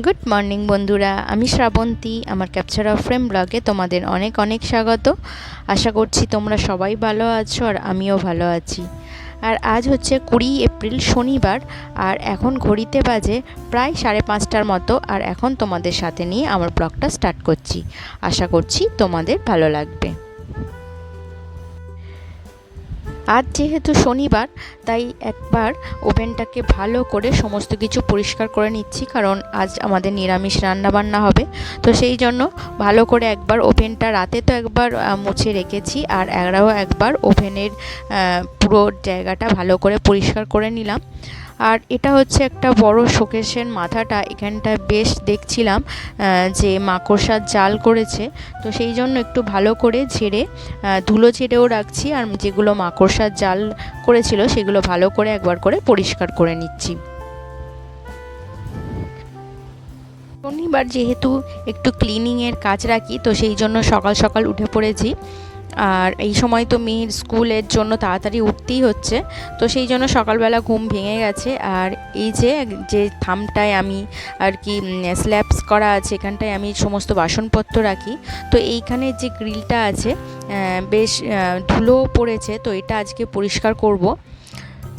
Good morning বন্ধুরা, আমি শ্রাবন্তী। আমার ক্যাপচার অফ ফ্রেম ব্লগে তোমাদের অনেক অনেক স্বাগত। আশা করছি তোমরা সবাই ভালো আছো আর আমিও ভালো আছি। আর আজ হচ্ছে 20 এপ্রিল শনিবার, আর এখন ঘড়িতে বাজে প্রায় 5:30টার মতো। আর এখন তোমাদের সাথে নিয়ে আমার ব্লগটা স্টার্ট করছি। আশা করছি তোমাদের ভালো লাগবে। আজ যেহেতু শনিবার, তাই একবার ওভেনটাকে ভালো করে সমস্ত কিছু পরিষ্কার করে নিচ্ছি, কারণ আজ আমাদের নিরামিষ রান্নাবান্না হবে। তো সেই জন্য ভালো করে একবার ওভেনটা রাতে তো একবার মুছে রেখেছি, আর একবার ওভেনের পুরো জায়গাটা ভালো করে পরিষ্কার করে নিলাম। আর এটা হচ্ছে একটা বড় শোকেসের মাথাটা, এখানটা বেশ দেখছিলাম যে মাকড়সার জাল করেছে। তো সেই জন্য একটু ভালো করে ঝেড়ে ধুলো ঝেড়েও রাখছি, আর যেগুলো মাকড়সার জাল করেছিল সেগুলো ভালো করে একবার করে পরিষ্কার করে নিচ্ছি। শনিবার যেহেতু একটু ক্লিনিংয়ের কাজ রাখি, তো সেই জন্য সকাল সকাল উঠে পড়েছি। আর এই সময় তো মেয়ের স্কুলের জন্য তাড়াতাড়ি উঠতেই হচ্ছে, তো সেই জন্য সকালবেলা ঘুম ভেঙে গেছে। আর এই যে থামটায় আমি আর কি স্ল্যাবস করা আছে, এখানটায় আমি সমস্ত বাসনপত্র রাখি। তো এইখানে যে গ্রিলটা আছে বেশ ধুলো পড়েছে, তো এটা আজকে পরিষ্কার করব।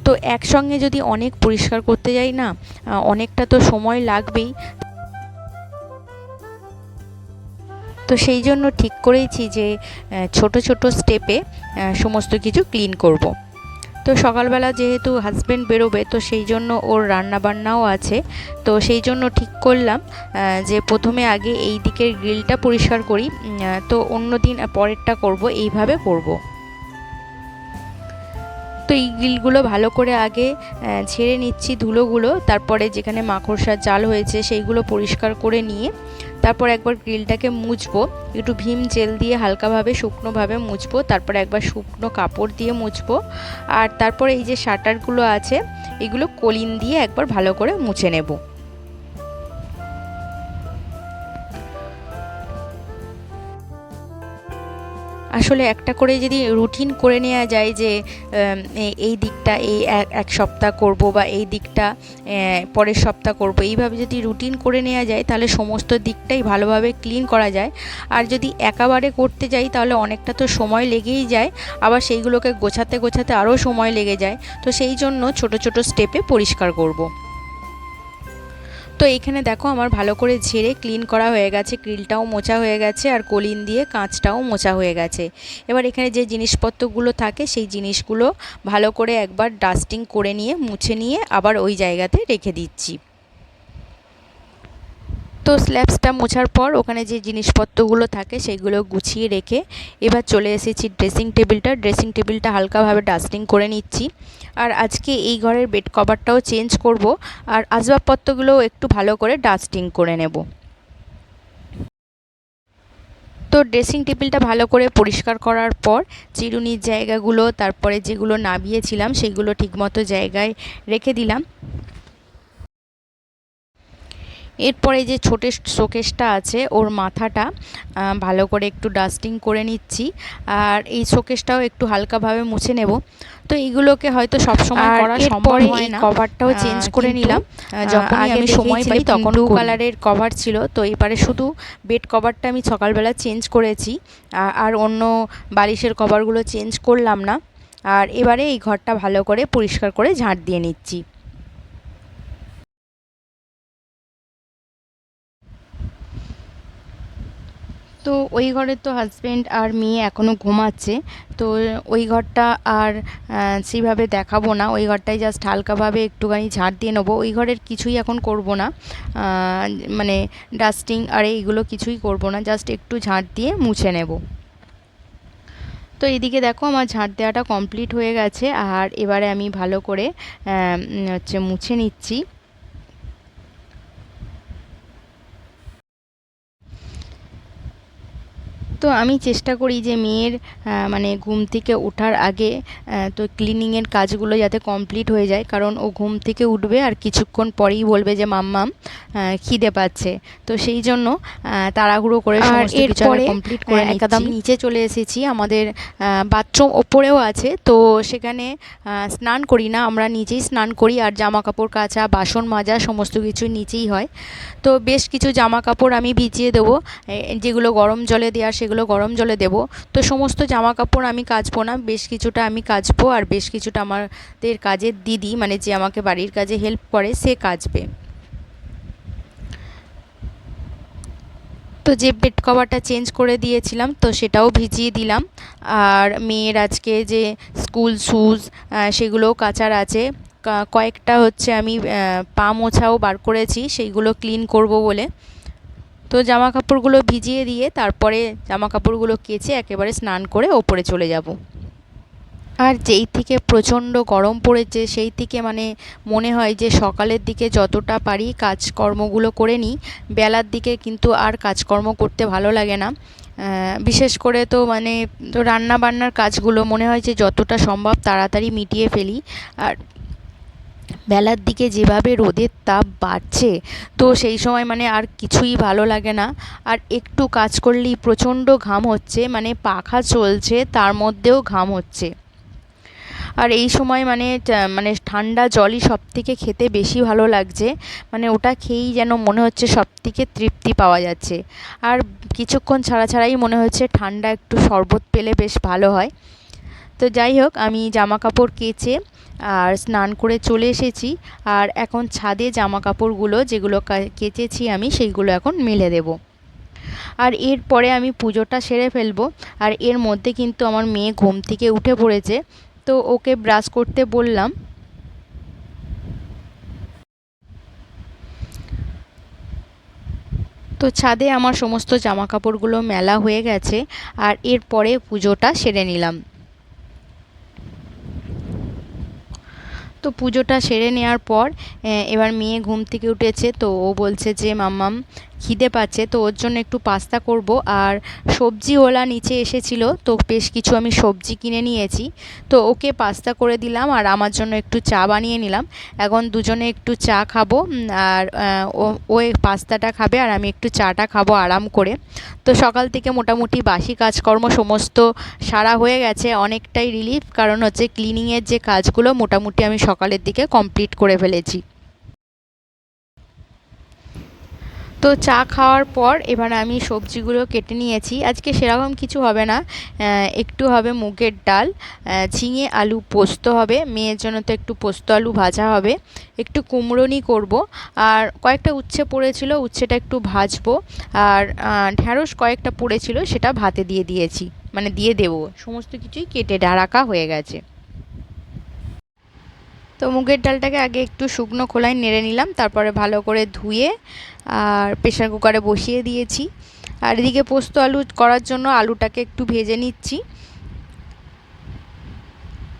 তো একসঙ্গে যদি অনেক পরিষ্কার করতে যাই না, অনেকটা তো সময় লাগবেই। তো সেই জন্য ঠিক করেইছি যে ছোট ছোট স্টেপে সমস্ত কিছু ক্লিন করব। তো সকালবেলা যেহেতু হাজব্যান্ড বেরোবে, তো সেই জন্য ওর রান্নাবান্নাও আছে। তো সেই জন্য ঠিক করলাম যে প্রথমে আগে এই দিকের গ্রিলটা পরিষ্কার করি, তো অন্য দিন পরেরটা করব, এইভাবে করব। তো এই গ্রিলগুলো ভালো করে আগে ঝেড়ে নিচ্ছি ধুলোগুলো, তারপরে যেখানে মাকড়সার জাল হয়েছে সেইগুলো পরিষ্কার করে নিয়ে তারপর একবার গ্রিলটাকে মুছবো। একটু ভীম জেল দিয়ে হালকাভাবে শুকনোভাবে মুছবো, তারপরে একবার শুকনো কাপড় দিয়ে মুছবো। আর তারপরে এই যে শাটারগুলো আছে এগুলো কলিন দিয়ে একবার ভালো করে মুছে নেব। আসলে একটা করে যদি রুটিন করে নেওয়া যায় যে এই দিকটা এই এক সপ্তাহ করব, বা এই দিকটা পরের সপ্তাহ করব, এইভাবে যদি রুটিন করে নেওয়া যায় তাহলে সমস্ত দিকটাই ভালোভাবে ক্লিন করা যায়। আর যদি একেবারে করতে যাই তাহলে অনেকটা তো সময় লেগেই যায়, আবার সেইগুলোকে গোছাতে গোছাতে আরও সময় লেগে যায়। তো সেই জন্য ছোট ছোট স্টেপে পরিষ্কার করব। তো এইখানে দেখো আমার ভালো করে ঝেড়ে ক্লিন করা হয়ে গেছে, গ্রিলটাও মোছা হয়ে গেছে, আর কলিন দিয়ে কাঁচটাও মোছা হয়ে গেছে। এবার এখানে যে জিনিসপত্রগুলো থাকে সেই জিনিসগুলো ভালো করে একবার ডাস্টিং করে নিয়ে মুছে নিয়ে আবার ওই জায়গাতে রেখে দিচ্ছি। তো স্ল্যাবসটা মোছার পর ওখানে যে জিনিসপত্রগুলো থাকে সেইগুলো গুছিয়ে রেখে এবার চলে এসেছি ড্রেসিং টেবিলটা হালকাভাবে ডাস্টিং করে নিচ্ছি। আর আজকে এই ঘরের বেড কভারটাও চেঞ্জ করব, আর আসবাবপত্রগুলোও একটু ভালো করে ডাস্টিং করে নেব। তো ড্রেসিং টেবিলটা ভালো করে পরিষ্কার করার পর চিরুনির জায়গাগুলো, তারপরে যেগুলো নাবিয়েছিলাম সেগুলো ঠিকমতো জায়গায় রেখে দিলাম। এরপরে যে ছোট শোকেসটা আছে ওর মাথাটা ভালো করে একটু ডাস্টিং করে নিচ্ছি, আর এই শোকেসটাও একটু হালকাভাবে মুছে নেব। তো এইগুলোকে হয়তো সবসময় করা সম্ভব হয় না। কভারটাও চেঞ্জ করে নিলাম, যখনই আমি সময় পাই তখন ব্লু কালারের কভার ছিল, তো এবারে শুধু বেড কভারটা আমি সকালবেলা চেঞ্জ করেছি, আর অন্য বালিশের কভারগুলো চেঞ্জ করলাম না। আর এবারে এই ঘরটা ভালো করে পরিষ্কার করে ঝাঁট দিয়ে নিচ্ছি। তো ওই ঘরে তো হাজব্যান্ড আর মেয়ে এখনও ঘুমাচ্ছে, তো ওই ঘরটা আর সেইভাবে দেখাবো না। ওই ঘরটায় জাস্ট হালকাভাবে একটুখানি ঝাড় দিয়ে নেবো। ওই ঘরের কিছুই এখন করব না, মানে ডাস্টিং আর এইগুলো কিছুই করব না, জাস্ট একটু ঝাড় দিয়ে মুছে নেব। তো এইদিকে দেখো আমার ঝাড় দেওয়াটা কমপ্লিট হয়ে গেছে, আর এবারে আমি ভালো করে হচ্ছে মুছে নিচ্ছি। তো আমি চেষ্টা করি যে মেয়ের মানে ঘুম থেকে ওঠার আগে তো ক্লিনিংয়ের কাজগুলো যাতে কমপ্লিট হয়ে যায়, কারণ ও ঘুম থেকে উঠবে আর কিছুক্ষণ পরেই বলবে যে মাম্মাম খিদে পাচ্ছে। তো সেই জন্য তাড়াহুড়ো করে সমস্ত কিছু আগে কমপ্লিট করে একদম নিচে চলে এসেছি। আমাদের বাথরুম ওপরেও আছে, তো সেখানে স্নান করি না, আমরা নিচেই স্নান করি, আর জামা কাপড় কাচা বাসন মাজা সমস্ত কিছু নিচেই হয়। তো বেশ কিছু জামা কাপড় আমি ভিজিয়ে দেবো, যেগুলো গরম জলে দেওয়ার সেগুলো গরম জলে দেবো। তো সমস্ত জামা কাপড় আমি কাচবো না, বেশ কিছুটা আমি কাচবো আর বেশ কিছুটা আমাদের কাজের দিদি, মানে যে আমাকে বাড়ির কাজে হেল্প করে, সে কাচবে। তো যে বেড কভারটা চেঞ্জ করে দিয়েছিলাম তো সেটাও ভিজিয়ে দিলাম। আর মেয়ের আজকে যে স্কুল শ্যুজ সেগুলোও কাচার আছে। কয়েকটা হচ্ছে আমি পা মোছাও বার করেছি, সেইগুলো ক্লিন করব বলে। তো জামা কাপড়গুলো ভিজিয়ে দিয়ে তারপরে জামা কাপড়গুলো কেচে একেবারে স্নান করে ওপরে চলে যাব। আর যেই থেকে প্রচণ্ড গরম পড়েছে সেই থেকে মানে মনে হয় যে সকালের দিকে যতটা পারি কাজকর্মগুলো করে নিই, বেলার দিকে কিন্তু আর কাজকর্ম করতে ভালো লাগে না। বিশেষ করে তো মানে তো রান্না বান্নার কাজগুলো মনে হয় যে যতটা সম্ভব তাড়াতাড়ি মিটিয়ে ফেলি। আর বেলার দিকে যেভাবে রোদের তাপ বাড়ছে, তো সেই সময় মানে আর কিছুই ভালো লাগে না। আর একটু কাজ করলেই প্রচণ্ড ঘাম হচ্ছে, মানে পাখা চলছে তার মধ্যেও ঘাম হচ্ছে। আর এই সময় মানে ঠান্ডা জলই সবথেকে খেতে বেশি ভালো লাগছে, মানে ওটা খেয়েই যেন মনে হচ্ছে সবথেকে তৃপ্তি পাওয়া যাচ্ছে। আর কিছুক্ষণ ছাড়া ছাড়াই মনে হচ্ছে ঠান্ডা একটু শরবত পেলে বেশ ভালো হয়। তো যাই হোক, আমি জামা কাপড় কেচে আর স্নান করে চলে এসেছি। আর এখন ছাদে জামা কাপড়গুলো যেগুলো কেচেছি আমি সেইগুলো এখন মেলে দেবো। আর এরপরে আমি পুজোটা সেরে ফেলবো। আর এর মধ্যে কিন্তু আমার মেয়ে ঘুম থেকে উঠে পড়েছে, তো ওকে ব্রাশ করতে বললাম। তো ছাদে আমার সমস্ত জামা কাপড়গুলো মেলা হয়ে গেছে, আর এরপরে পুজোটা সেরে নিলাম। তো পুজোটা সেরে নেওয়ার পর এবার মেয়ে ঘুম থেকে উঠেছে, তো ও বলছে যে মাম্মাম খিদে পাচ্ছে, তো ওর জন্য একটু পাস্তা করব। আর সবজিওয়ালা নিচে এসেছিল, তো বেশ কিছু আমি সবজি কিনে নিয়েছি, তো ওকে পাস্তা করে দিলাম আর আমার জন্য একটু চা বানিয়ে নিলাম। এখন দুজনে একটু চা খাবো, আর ও পাস্তাটা খাবে আর আমি একটু চাটা খাবো আরাম করে। তো সকাল থেকে মোটামুটি বাসি কাজকর্ম সমস্ত সারা হয়ে গেছে, অনেকটাই রিলিফ, কারণ হচ্ছে ক্লিনিংয়ের যে কাজগুলো মোটামুটি আমি সকালের দিকে কমপ্লিট করে ফেলেছি। তো চা খাওয়ার পর এবার আমি সবজিগুলো কেটে নিয়েছি। আজকে সেরকম কিছু হবে না, একটু হবে মুগের ডাল, ঝিঙে আলু পোস্ত হবে, মেয়ের জন্য তো একটু পোস্ত আলু ভাজা হবে, একটু কুমড়োনি করব, আর কয়েকটা উচ্ছে পড়েছিল উচ্ছেটা একটু ভাজবো, আর ঢ্যাঁড়স কয়েকটা পড়েছিল সেটা ভাতে দিয়ে দিয়েছি, মানে দিয়ে দেবো। সমস্ত কিছুই কেটে রাখা হয়ে গেছে। তো মুগের ডালটাকে আগে একটু শুকনো খোলায় নেড়ে নিলাম, তারপরে ভালো করে ধুয়ে আর প্রেশার কুকারে বসিয়ে দিয়েছি। আর এদিকে পোস্ত আলু করার জন্য আলুটাকে একটু ভেজে নিচ্ছি।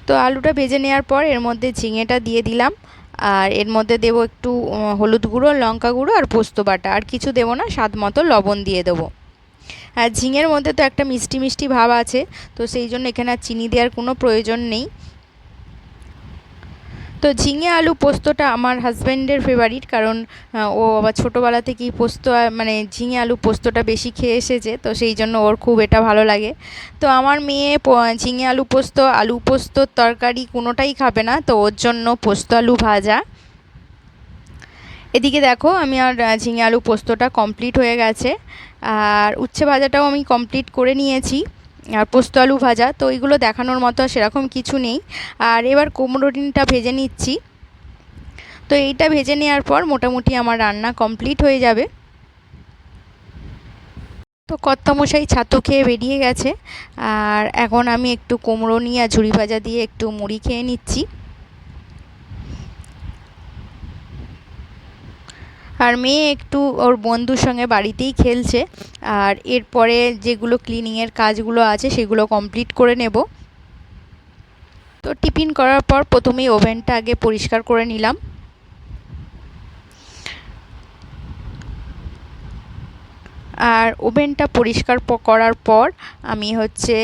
তো আলুটা ভেজে নেওয়ার পর এর মধ্যে ঝিঙেটা দিয়ে দিলাম, আর এর মধ্যে দেবো একটু হলুদ গুঁড়ো, লঙ্কা গুঁড়ো আর পোস্ত বাটা, আর কিছু দেবো না, স্বাদ মতো লবণ দিয়ে দেবো। আর ঝিঙের মধ্যে তো একটা মিষ্টি মিষ্টি ভাব আছে, তো সেই জন্য এখানে আর চিনি দেওয়ার কোনো প্রয়োজন নেই। তো ঝিঙে আলু পোস্তটা আমার হাজব্যান্ডের ফেভারিট, কারণ ও আবার ছোটোবেলা থেকেই পোস্ত মানে ঝিঙে আলু পোস্তটা বেশি খেয়ে এসেছে, তো সেই জন্য ওর খুব এটা ভালো লাগে। তো আমার মেয়ে ঝিঙে আলু পোস্তর তরকারি কোনোটাই খাবে না, তো ওর জন্য পোস্ত আলু ভাজা। এদিকে দেখো আমি আর ঝিঙে আলু পোস্তটা কমপ্লিট হয়ে গেছে, আর উচ্ছে ভাজাটাও আমি কমপ্লিট করে নিয়েছি, আর পোস্ত আলু ভাজা, তো এইগুলো দেখানোর মতো সেরকম কিছু নেই। আর এবার কুমড়ো ডিমটা ভেজে নিচ্ছি। তো এইটা ভেজে নেওয়ার পর মোটামুটি আমার রান্না কমপ্লিট হয়ে যাবে। তো কর্তামশাই ছাতু খেয়ে বেরিয়ে গেছে, আর এখন আমি একটু কুমড়ো নিয়ে আর ঝুরি ভাজা দিয়ে একটু মুড়ি খেয়ে নিচ্ছি। আর মেয়ে একটু ওর বন্ধুর সঙ্গে বাড়িতেই খেলছে, আর এরপরে যেগুলো ক্লিনিংয়ের কাজগুলো আছে সেগুলো কমপ্লিট করে নেব। তো টিফিন করার পর প্রথমেই ওভেনটা আগে পরিষ্কার করে নিলাম। আর ওভেনটা পরিষ্কার করার পর আমি হচ্ছে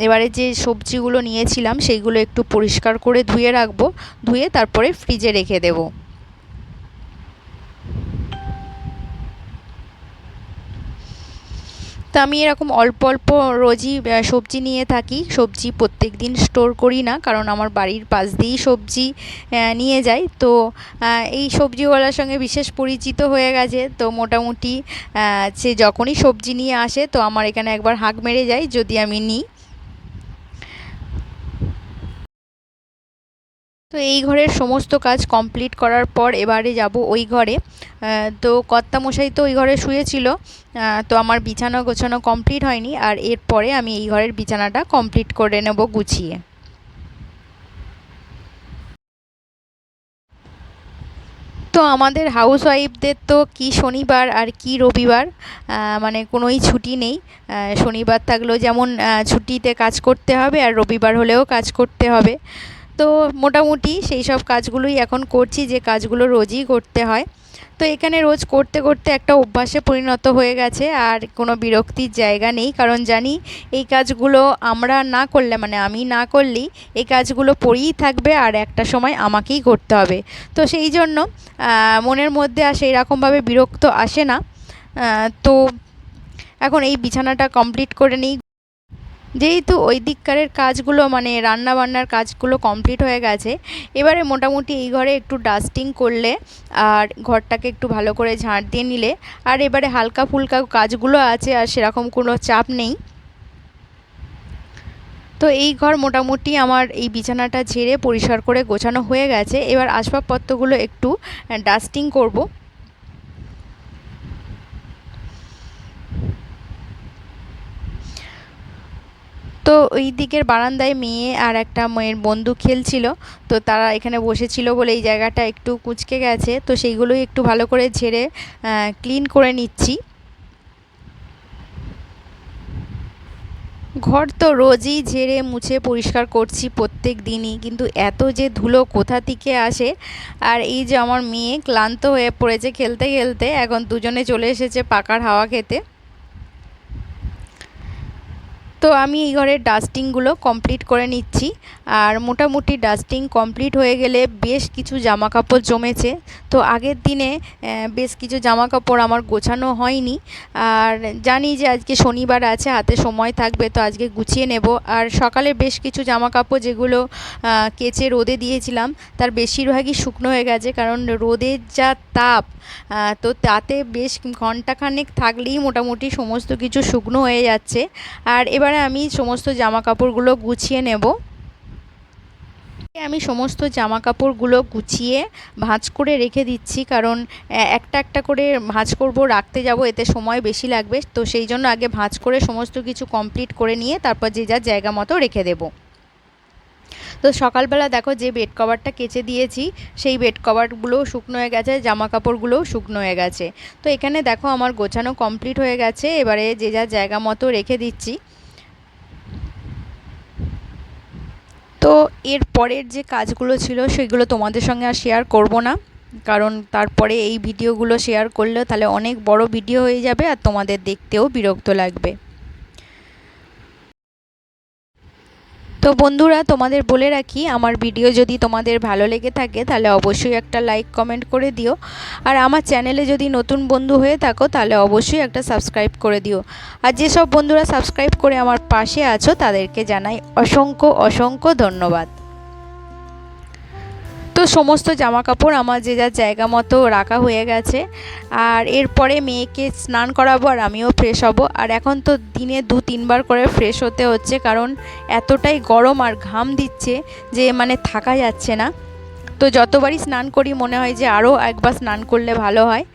এবারে যে সবজিগুলো নিয়েছিলাম সেইগুলো একটু পরিষ্কার করে ধুয়ে রাখবো, ধুয়ে তারপরে ফ্রিজে রেখে দেবো। তো আমি এরকম অল্প অল্প রোজই সবজি নিয়ে থাকি। সবজি প্রত্যেক দিন স্টোর করি না, কারণ আমার বাড়ির পাশ দিয়েই সবজি নিয়ে যাই। তো এই সবজিওয়ালার সঙ্গে বিশেষ পরিচিত হয়ে গেছে। তো মোটামুটি সে যখনই সবজি নিয়ে আসে তো আমার এখানে একবার হাঁক মেরে যায় যদি আমি নিই। তো এই ঘরের সমস্ত কাজ কমপ্লিট করার পর এবারে যাব ওই ঘরে। তো কর্তামশাই তো ওই ঘরে শুয়েছিল। তো আমার বিছানা গোছানো কমপ্লিট হয়নি, আর এরপরে আমি এই ঘরের বিছানাটা কমপ্লিট করে নেব গুছিয়ে। তো আমাদের হাউস ওয়াইফদের তো কি শনিবার আর কি রবিবার, মানে কোনোই ছুটি নেই। শনিবার থাকলেও যেমন ছুটিতে কাজ করতে হবে, আর রবিবার হলেও কাজ করতে হবে। তো মোটামুটি সেই সব কাজগুলোই এখন করছি, যে কাজগুলো রোজই করতে হয়। তো এখানে রোজ করতে করতে একটা অভ্যাসে পরিণত হয়ে গেছে, আর কোনো বিরক্তির জায়গা নেই, কারণ জানি এই কাজগুলো আমরা না করলে, মানে আমি না করলেই এই কাজগুলো পড়েই থাকবে আর একটা সময় আমাকেই করতে হবে। তো সেই জন্য মনের মধ্যে আর সেই রকমভাবে বিরক্ত আসে না। তো এখন এই বিছানাটা কমপ্লিট করে নিই। যেহেতু ওই দিককারের কাজগুলো, মানে রান্না বান্নার কাজগুলো কমপ্লিট হয়ে গেছে, এবারে মোটামুটি এই ঘরে একটু ডাস্টিং করলে আর ঘরটাকে একটু ভালো করে ঝাঁট দিয়ে নিলে, আর এবারে হালকা ফুলকা কাজগুলো আছে, আর সেরকম কোনো চাপ নেই। তো এই ঘর মোটামুটি আমার এই বিছানাটা ঝেড়ে পরিষ্কার করে গোছানো হয়ে গেছে। এবার আসবাবপত্রগুলো একটু ডাস্টিং করব। তো ওই দিকের বারান্দায় মেয়ে আর একটা মেয়ের বন্ধু খেলছিল। তো তারা এখানে বসেছিল বলে এই জায়গাটা একটু কুঁচকে গেছে, তো সেইগুলোই একটু ভালো করে ঝেড়ে ক্লিন করে নিচ্ছি। ঘর তো রোজই ঝেড়ে মুছে পরিষ্কার করছি প্রত্যেক দিনই, কিন্তু এত যে ধুলো কোথা থেকে আসে। আর এই যে আমার মেয়ে ক্লান্ত হয়ে পড়েছে খেলতে খেলতে, এখন দুজনে চলে এসেছে পাখার হাওয়া খেতে। তো আমি এই ঘরের ডাস্টিংগুলো কমপ্লিট করে নিচ্ছি। আর মোটামুটি ডাস্টিং কমপ্লিট হয়ে গেলে বেশ কিছু জামা কাপড় জমেছে। তো আগের দিনে বেশ কিছু জামা কাপড় আমার গোছানো হয়নি, আর জানি যে আজকে শনিবার আছে, হাতে সময় থাকবে, তো আজকে গুছিয়ে নেব। আর সকালে বেশ কিছু জামা কাপড় যেগুলো কেচে রোদে দিয়েছিলাম তার বেশিরভাগই শুকনো হয়ে গেছে, কারণ রোদের যা তাপ, তো তাতে বেশ ঘন্টাখানেক থাকলেই মোটামুটি সমস্ত কিছু শুকনো হয়ে যাচ্ছে। আর এবারে আমি সমস্ত জামা কাপড়গুলো গুছিয়ে নেব। আমি সমস্ত জামা কাপড়গুলো গুছিয়ে ভাঁজ করে রেখে দিচ্ছি, কারণ একটা একটা করে ভাঁজ করব, রাখতে যাব, এতে সময় বেশি লাগবে। তো সেই জন্য আগে ভাঁজ করে সমস্ত কিছু কমপ্লিট করে নিয়ে তারপর যে যার জায়গা মতো রেখে দেবো। তো সকালবেলা দেখো যে বেড কভারটা কেচে দিয়েছি সেই বেড কভারগুলোও শুকনো হয়ে গেছে, জামা কাপড়গুলোও শুকনো হয়ে গেছে। তো এখানে দেখো আমার গোছানো কমপ্লিট হয়ে গেছে, এবারে যে যার জায়গা মতো রেখে দিচ্ছি। তো এর পরের যে কাজগুলো ছিল সেগুলো তোমাদের সঙ্গে আর শেয়ার করব না, কারণ তারপরে এই ভিডিওগুলো শেয়ার করলে তাহলে অনেক বড় ভিডিও হয়ে যাবে আর তোমাদের দেখতেও বিরক্ত লাগবে। তো বন্ধুরা, তোমাদের বলে রাখি, আমার ভিডিও যদি তোমাদের ভালো লেগে থাকে তাহলে অবশ্যই একটা লাইক কমেন্ট করে দিও, আর আমার চ্যানেলে যদি নতুন বন্ধু হয়ে থাকো তাহলে অবশ্যই একটা সাবস্ক্রাইব করে দিও। আর যেসব বন্ধুরা সাবস্ক্রাইব করে আমার পাশে আছো তাদেরকে জানাই অসংখ্য অসংখ্য ধন্যবাদ। তো সমস্ত জামা কাপড় আমার যে যার জায়গা মতো রাখা হয়ে গেছে, আর এরপরে মেয়েকে স্নান করাবো আর আমিও ফ্রেশ হব। আর এখন তো দিনে 2-3 বার করে ফ্রেশ হতে হচ্ছে, কারণ এতটাই গরম আর ঘাম দিচ্ছে যে মানে থাকা যাচ্ছে না। তো যতবারই স্নান করি মনে হয় যে আরও একবার স্নান করলে ভালো হয়।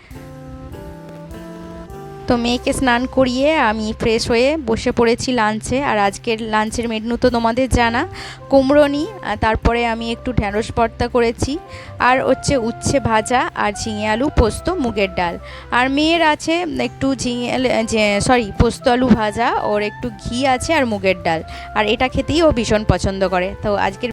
তো মেয়েকে স্নান করিয়ে আমি ফ্রেশ হয়ে বসে পড়েছি লাঞ্চে। আর আজকের লাঞ্চের মেনু তো তোমাদের জানা, কুমড়োনি, তারপরে আমি একটু ঢ্যাঁড়স ভর্তা করেছি, আর হচ্ছে উচ্ছে ভাজা, আর ঝিঙে আলু পোস্ত মুগের ডাল। আর মেয়ের আছে একটু পোস্ত আলু ভাজা, ওর একটু ঘি আছে আর মুগের ডাল, আর এটা খেতেই ও ভীষণ পছন্দ করে। তো আজকের